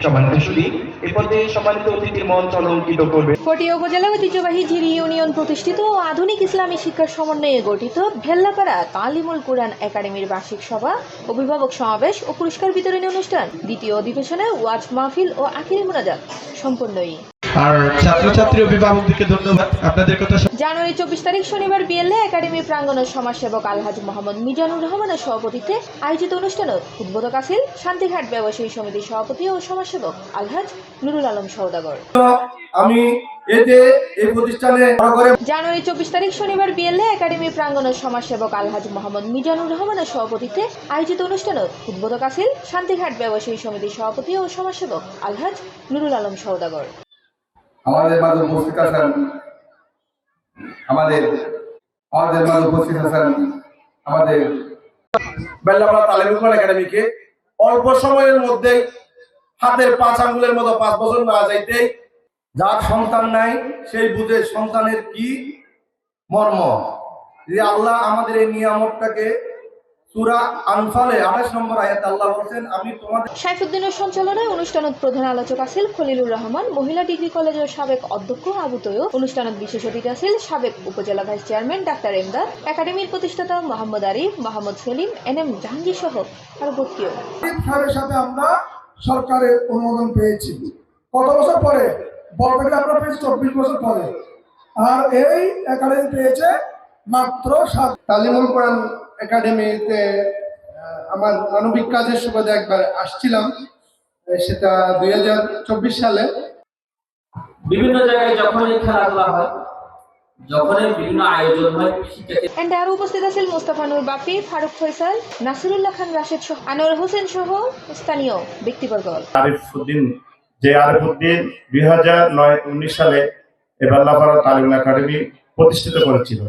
সম্মানিত সুধী এ পর্যায়ে সম্মানিত অতিথির মঞ্চ অলঙ্কৃত করবে। ফটিয়া উপজেলা ঐতিহ্যবাহী ঝিরি ইউনিয়ন প্রতিষ্ঠিত ও আধুনিক ইসলামী শিক্ষার সমন্বয়ে গঠিত ভেল্লাপাড়া তালিমুল কুরআন একাডেমির বার্ষিক সভা, অভিভাবক সমাবেশ ও পুরস্কার বিতরণী অনুষ্ঠান, দ্বিতীয় অধিবেশনে ওয়াজ মাহফিল ও আখিরি মোনাজাত সম্পন্নই। আর ছাত্রছাত্রী অভিভাবকদেরকে ধন্যবাদ। আপনাদের কথা জানুয়ারি 24 তারিখ শনিবার বিএলএ একাডেমি প্রাঙ্গণের সমাজসেবক আলহাজ মোহাম্মদ মিজানুর রহমানের সভাপতিত্বে আয়োজিত অনুষ্ঠানে উদ্বোধক আছেন শান্তিঘাট ব্যবসায়ী সমিতির সভাপতি ও সমাজসেবক আলহাজ নুরুল আলম সওদাগর। আমি এতে এই প্রতিষ্ঠানে জানুয়ারি 24 তারিখ শনিবার বিএলএ একাডেমি প্রাঙ্গণের সমাজসেবক আলহাজ মোহাম্মদ মিজানুর রহমানের সভাপতিত্বে আয়োজিত অনুষ্ঠানে উদ্বোধক আছেন শান্তিঘাট ব্যবসায়ী সমিতির সভাপতি ও সমাজসেবক আলহাজ নুরুল আলম সওদাগর। আমাদের মাঝে উপস্থিত আছেন আমাদের বেল্লাপাড়া তালিমুল কুরআন একাডেমিকে অল্প সময়ের মধ্যে হাতের 5 আঙ্গুলের মতো 5 বছর না যাইতে যার সন্তান নাই সেই বুঝে সন্তানের কি মর্ম। যে আল্লাহ আমাদের এই নিয়ামতটাকে সূরা আনফালে 28 নম্বর আয়াতে আল্লাহ বলেন, আমি তোমাদের সাইফুদ্দিনের সঞ্চালনায় অনুষ্ঠানত প্রধান আলোচক আছেন খলিলুর রহমান, মহিলা ডিগ্রি কলেজের সাবেক অধ্যক্ষ আবু তৈয়ব। অনুষ্ঠানত বিশেষ অতিথি আছেন সাবেক উপজেলা ভাইস চেয়ারম্যান ডাক্তার এমদাদ, একাডেমির প্রতিষ্ঠাতা মোহাম্মদ আরিফ, মোহাম্মদ সেলিম, এনএম জাহাঙ্গীর সহ আরো ভর্তিও। সাহেবের সাথে আমরা সরকারের অনুমোদন পেয়েছি কত বছর পরে, বলতে আমরা পেয়েছি 24 বছর পরে, আর এই একাডেমি পেয়েছে মাত্র 7। তালিমুল কুরআন একাডেমিতে আমার মানবিক কাজের সুবাদে একবার আসছিলাম, সেটা 2024 সালে। বিভিন্ন জায়গায় যখনই খেলাধুলা হয়, যখনই বিভিন্ন আয়োজন হয়, এন্ড আরো উপস্থিত আছেন মোস্তফা নূর বাপি, ফারুক ফয়সাল, নাসিরুল্লাহ খান রাশেদ সহ আনোয়ার হোসেন সহ স্থানীয় ব্যক্তিবর্গ। আরিফুদ্দিন 2009-19 সালে এই বেল্লাপাড়া তালিমুল একাডেমি প্রতিষ্ঠিত করেছিল।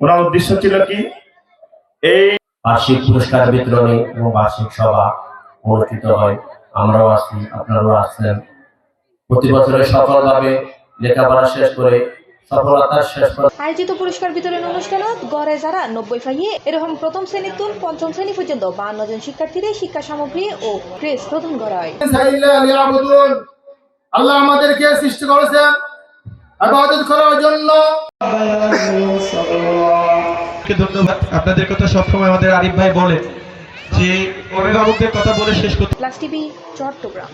ওনার উদ্দেশ্য ছিল কি, এই বার্ষিক পুরস্কার বিতরণী এবং বার্ষিক সভা অনুষ্ঠিত হয়। আমরাও আসি, আপনারাও আসছেন। প্রতি বছরে সফলভাবে লেখাপড়া শেষ করে সফলতার শেষ আয়োজিত পুরস্কার বিতরণ অনুষ্ঠানত গড়ে যারা 90 পাইয়ে এরকম প্রথম শ্রেণী তুন পঞ্চম শ্রেণী পর্যন্ত 52 জন শিক্ষার্থীদের শিক্ষা সামগ্রী ও ড্রেস প্রদান করা হয়। আল্লাহ আমাদেরকে সৃষ্টি করেছেন ইবাদত করার জন্য। ধন্যবাদ। আপনাদের কথা সবসময় আমাদের আরিফ ভাই বলে যে অভিভাবকদের কথা বলে শেষ করতে। Plus TV Chittagong.